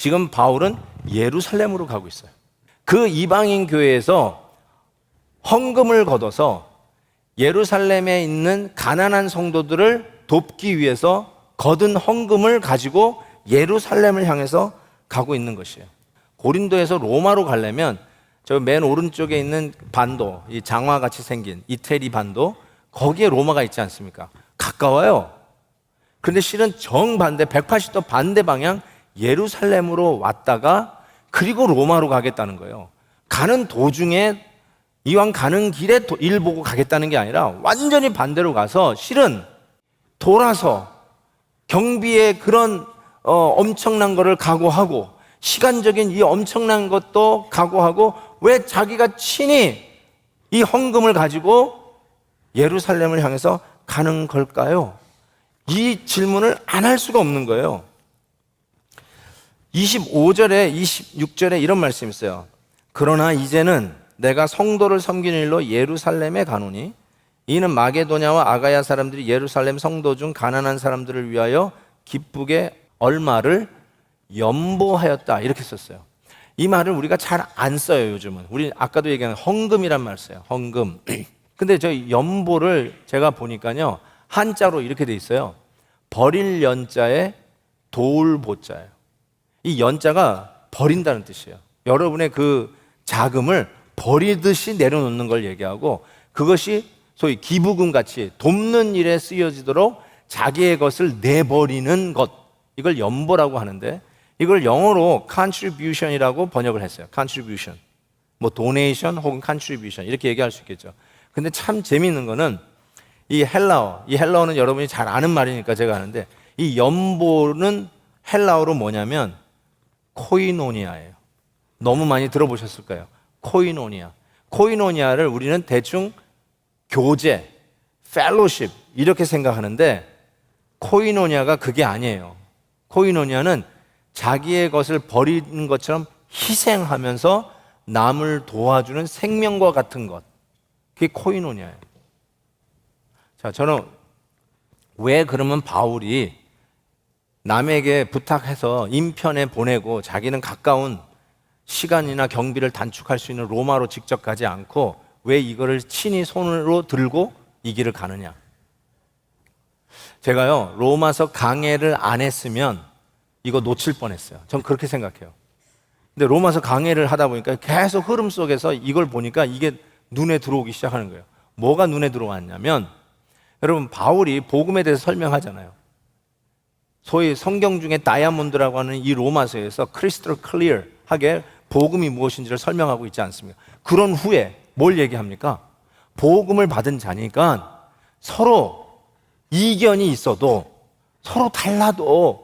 지금 바울은 예루살렘으로 가고 있어요. 그 이방인 교회에서 헌금을 걷어서 예루살렘에 있는 가난한 성도들을 돕기 위해서 거둔 헌금을 가지고 예루살렘을 향해서 가고 있는 것이에요. 고린도에서 로마로 가려면 저 맨 오른쪽에 있는 반도, 이 장화같이 생긴 이태리 반도, 거기에 로마가 있지 않습니까? 가까워요. 그런데 실은 정반대 180도 반대 방향 예루살렘으로 왔다가 그리고 로마로 가겠다는 거예요. 가는 도중에 이왕 가는 길에 일 보고 가겠다는 게 아니라 완전히 반대로 가서 실은 돌아서 경비의 그런 엄청난 거를 각오하고 시간적인 이 엄청난 것도 각오하고 왜 자기가 친히 이 헌금을 가지고 예루살렘을 향해서 가는 걸까요? 이 질문을 안 할 수가 없는 거예요. 25절에 26절에 이런 말씀이 있어요. 그러나 이제는 내가 성도를 섬기는 일로 예루살렘에 가노니 이는 마게도냐와 아가야 사람들이 예루살렘 성도 중 가난한 사람들을 위하여 기쁘게 얼마를 연보하였다, 이렇게 썼어요. 이 말을 우리가 잘 안 써요. 요즘은 우리 아까도 얘기한 헌금이란 말 써요. 헌금. 근데 저 연보를 제가 보니까요 한자로 이렇게 돼 있어요. 버릴 연자에 도울 보자예요. 이 연자가 버린다는 뜻이에요. 여러분의 그 자금을 버리듯이 내려놓는 걸 얘기하고, 그것이 소위 기부금 같이 돕는 일에 쓰여지도록 자기의 것을 내버리는 것, 이걸 연보라고 하는데, 이걸 영어로 contribution이라고 번역을 했어요. contribution, 뭐 donation 혹은 contribution 이렇게 얘기할 수 있겠죠. 근데 참 재미있는 거는 이 헬라어는 여러분이 잘 아는 말이니까 제가 아는데, 이 연보는 헬라어로 뭐냐면 코이노니아예요. 너무 많이 들어보셨을 거예요. 코이노니아를 우리는 대충 교제, 펠로십 이렇게 생각하는데, 코이노니아가 그게 아니에요. 코이노니아는 자기의 것을 버리는 것처럼 희생하면서 남을 도와주는 생명과 같은 것, 그게 코이노니아예요. 자, 저는 왜 그러면 바울이 남에게 부탁해서 인편에 보내고 자기는 가까운 시간이나 경비를 단축할 수 있는 로마로 직접 가지 않고 왜 이거를 친히 손으로 들고 이 길을 가느냐? 제가요 로마서 강해를 안 했으면 이거 놓칠 뻔했어요. 전 그렇게 생각해요. 근데 로마서 강해를 하다 보니까 계속 흐름 속에서 이걸 보니까 이게 눈에 들어오기 시작하는 거예요. 뭐가 눈에 들어왔냐면, 여러분 바울이 복음에 대해서 설명하잖아요. 소위 성경 중에 다이아몬드라고 하는 이 로마서에서 크리스탈 클리어하게 복음이 무엇인지를 설명하고 있지 않습니까? 그런 후에 뭘 얘기합니까? 복음을 받은 자니까 서로 이견이 있어도, 서로 달라도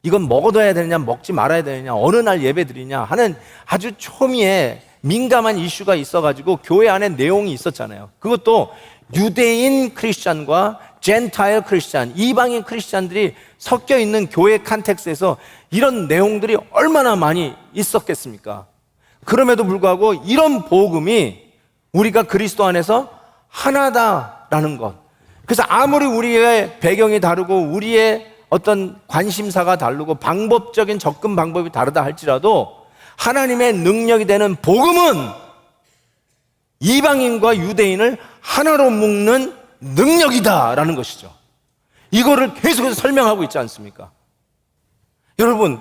이건 먹어둬야 되느냐 먹지 말아야 되느냐 어느 날 예배 드리냐 하는 아주 초미의 민감한 이슈가 있어가지고 교회 안에 내용이 있었잖아요. 그것도 유대인 크리스찬과 젠타일 크리스찬, 이방인 크리스찬들이 섞여 있는 교회 컨텍스트에서 이런 내용들이 얼마나 많이 있었겠습니까? 그럼에도 불구하고 이런 복음이 우리가 그리스도 안에서 하나다라는 것, 그래서 아무리 우리의 배경이 다르고 우리의 어떤 관심사가 다르고 방법적인 접근 방법이 다르다 할지라도 하나님의 능력이 되는 복음은 이방인과 유대인을 하나로 묶는 능력이다라는 것이죠. 이거를 계속해서 설명하고 있지 않습니까? 여러분,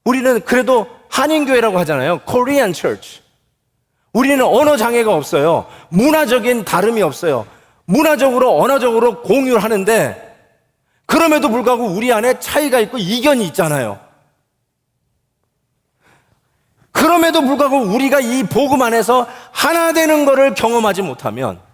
우리는 그래도 한인교회라고 하잖아요. Korean Church. 우리는 언어 장애가 없어요. 문화적인 다름이 없어요. 문화적으로 언어적으로 공유를 하는데, 그럼에도 불구하고 우리 안에 차이가 있고 이견이 있잖아요. 그럼에도 불구하고 우리가 이 복음 안에서 하나 되는 것을 경험하지 못하면,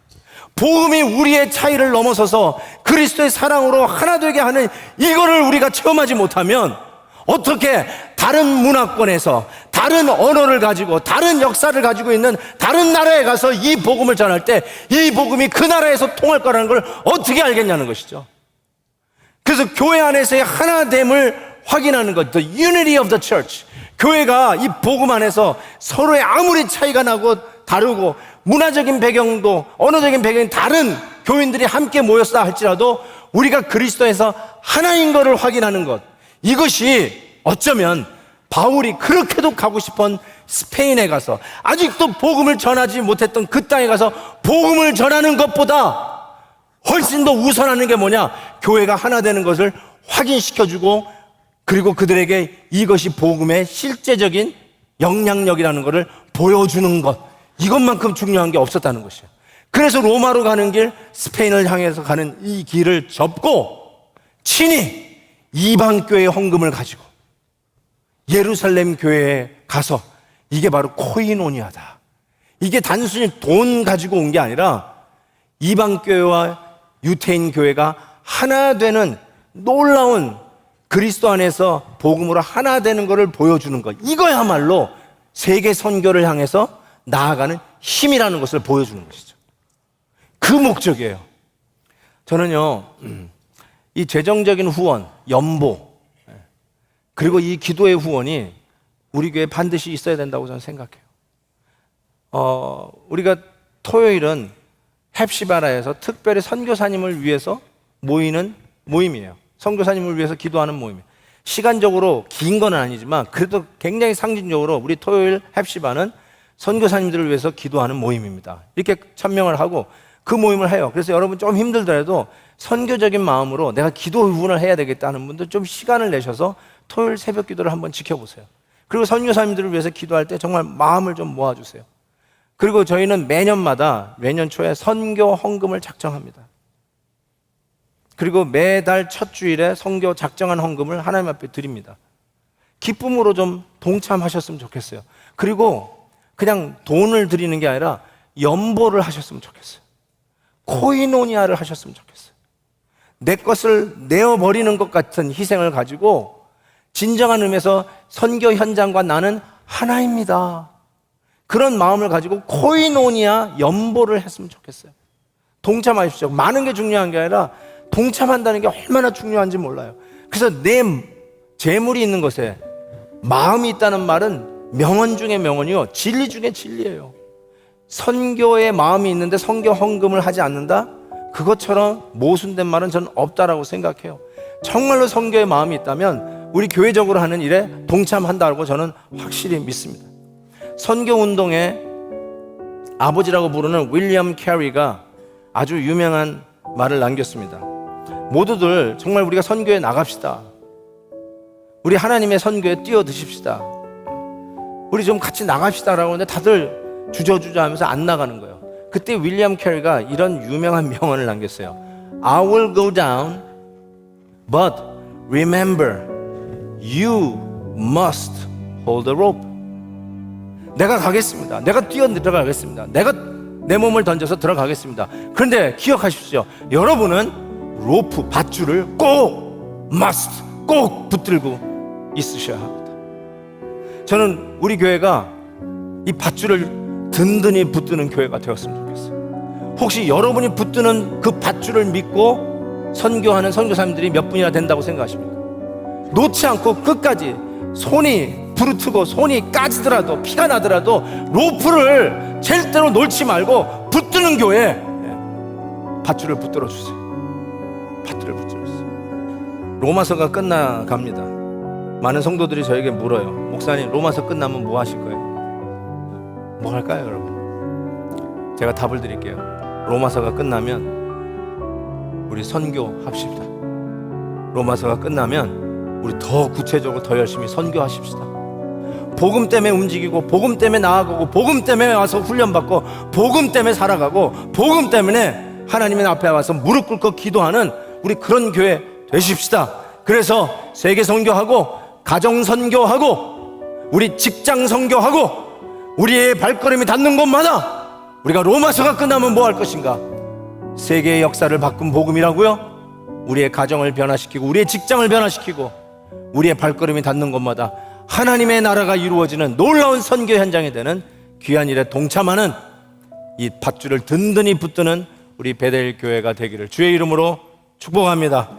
복음이 우리의 차이를 넘어서서 그리스도의 사랑으로 하나 되게 하는 이거를 우리가 체험하지 못하면 어떻게 다른 문화권에서 다른 언어를 가지고 다른 역사를 가지고 있는 다른 나라에 가서 이 복음을 전할 때 이 복음이 그 나라에서 통할 거라는 걸 어떻게 알겠냐는 것이죠. 그래서 교회 안에서의 하나됨을 확인하는 것, the unity of the church. 교회가 이 복음 안에서 서로의 아무리 차이가 나고 다르고 문화적인 배경도 언어적인 배경이 다른 교인들이 함께 모였다 할지라도 우리가 그리스도에서 하나인 것을 확인하는 것, 이것이 어쩌면 바울이 그렇게도 가고 싶은 스페인에 가서 아직도 복음을 전하지 못했던 그 땅에 가서 복음을 전하는 것보다 훨씬 더 우선하는 게 뭐냐? 교회가 하나 되는 것을 확인시켜주고, 그리고 그들에게 이것이 복음의 실제적인 영향력이라는 것을 보여주는 것, 이것만큼 중요한 게 없었다는 것이에요. 그래서 로마로 가는 길, 스페인을 향해서 가는 이 길을 접고 친히 이방 교회의 헌금을 가지고 예루살렘 교회에 가서, 이게 바로 코이노니아다. 이게 단순히 돈 가지고 온 게 아니라 이방 교회와 유태인 교회가 하나 되는 놀라운, 그리스도 안에서 복음으로 하나 되는 것을 보여주는 것, 이거야말로 세계 선교를 향해서 나아가는 힘이라는 것을 보여주는 것이죠. 그 목적이에요. 저는요, 이 재정적인 후원, 연보, 그리고 이 기도의 후원이 우리 교회에 반드시 있어야 된다고 저는 생각해요. 우리가 토요일은 헵시바라에서 특별히 선교사님을 위해서 모이는 모임이에요. 선교사님을 위해서 기도하는 모임이에요. 시간적으로 긴 건 아니지만 그래도 굉장히 상징적으로 우리 토요일 헵시바는 선교사님들을 위해서 기도하는 모임입니다. 이렇게 천명을 하고 그 모임을 해요. 그래서 여러분 좀 힘들더라도 선교적인 마음으로 내가 기도 후원을 해야 되겠다는 분들 좀 시간을 내셔서 토요일 새벽 기도를 한번 지켜보세요. 그리고 선교사님들을 위해서 기도할 때 정말 마음을 좀 모아주세요. 그리고 저희는 매년 초에 선교 헌금을 작정합니다. 그리고 매달 첫 주일에 선교 작정한 헌금을 하나님 앞에 드립니다. 기쁨으로 좀 동참하셨으면 좋겠어요. 그리고 그냥 돈을 드리는 게 아니라 연보를 하셨으면 좋겠어요. 코이노니아를 하셨으면 좋겠어요. 내 것을 내어버리는 것 같은 희생을 가지고 진정한 의미에서 선교 현장과 나는 하나입니다. 그런 마음을 가지고 코이노니아 연보를 했으면 좋겠어요. 동참하십시오. 많은 게 중요한 게 아니라 동참한다는 게 얼마나 중요한지 몰라요. 그래서 내 재물이 있는 것에 마음이 있다는 말은 명언 중에 명언이요, 진리 중에 진리예요. 선교에 마음이 있는데 선교 헌금을 하지 않는다? 그것처럼 모순된 말은 저는 없다라고 생각해요. 정말로 선교에 마음이 있다면 우리 교회적으로 하는 일에 동참한다고 저는 확실히 믿습니다. 선교운동의 아버지라고 부르는 윌리엄 캐리가 아주 유명한 말을 남겼습니다. 모두들 정말 우리가 선교에 나갑시다. 우리 하나님의 선교에 뛰어드십시다. 우리 좀 같이 나갑시다라고 하는데 다들 주저주저 하면서 안 나가는 거예요. 그때 윌리엄 캐리가 이런 유명한 명언을 남겼어요. I will go down, but remember, you must hold the rope. 내가 가겠습니다. 내가 뛰어 들어가겠습니다. 내가 내 몸을 던져서 들어가겠습니다. 그런데 기억하십시오. 여러분은 로프, 밧줄을 꼭 붙들고 있으셔야 합니다. 저는 우리 교회가 이 밧줄을 든든히 붙드는 교회가 되었으면 좋겠어요. 혹시 여러분이 붙드는 그 밧줄을 믿고 선교하는 선교사님들이 몇 분이나 된다고 생각하십니까? 놓지 않고 끝까지 손이 부르트고 손이 까지더라도 피가 나더라도 로프를 절대로 놓지 말고 붙드는 교회, 밧줄을 붙들어 주세요. 밧줄을 붙들어 주세요. 로마서가 끝나갑니다. 많은 성도들이 저에게 물어요. 목사님, 로마서 끝나면 뭐 하실 거예요? 뭐 할까요, 여러분? 제가 답을 드릴게요. 로마서가 끝나면 우리 선교합시다. 로마서가 끝나면 우리 더 구체적으로 더 열심히 선교하십시다. 복음 때문에 움직이고, 복음 때문에 나아가고, 복음 때문에 와서 훈련받고, 복음 때문에 살아가고, 복음 때문에 하나님의 앞에 와서 무릎 꿇고 기도하는 우리 그런 교회 되십시다. 그래서 세계 선교하고, 가정 선교하고, 우리 직장 선교하고, 우리의 발걸음이 닿는 곳마다 우리가 로마서가 끝나면 뭐 할 것인가? 세계의 역사를 바꾼 복음이라고요? 우리의 가정을 변화시키고, 우리의 직장을 변화시키고, 우리의 발걸음이 닿는 곳마다 하나님의 나라가 이루어지는 놀라운 선교 현장이 되는 귀한 일에 동참하는 이 밧줄을 든든히 붙드는 우리 베델 교회가 되기를 주의 이름으로 축복합니다.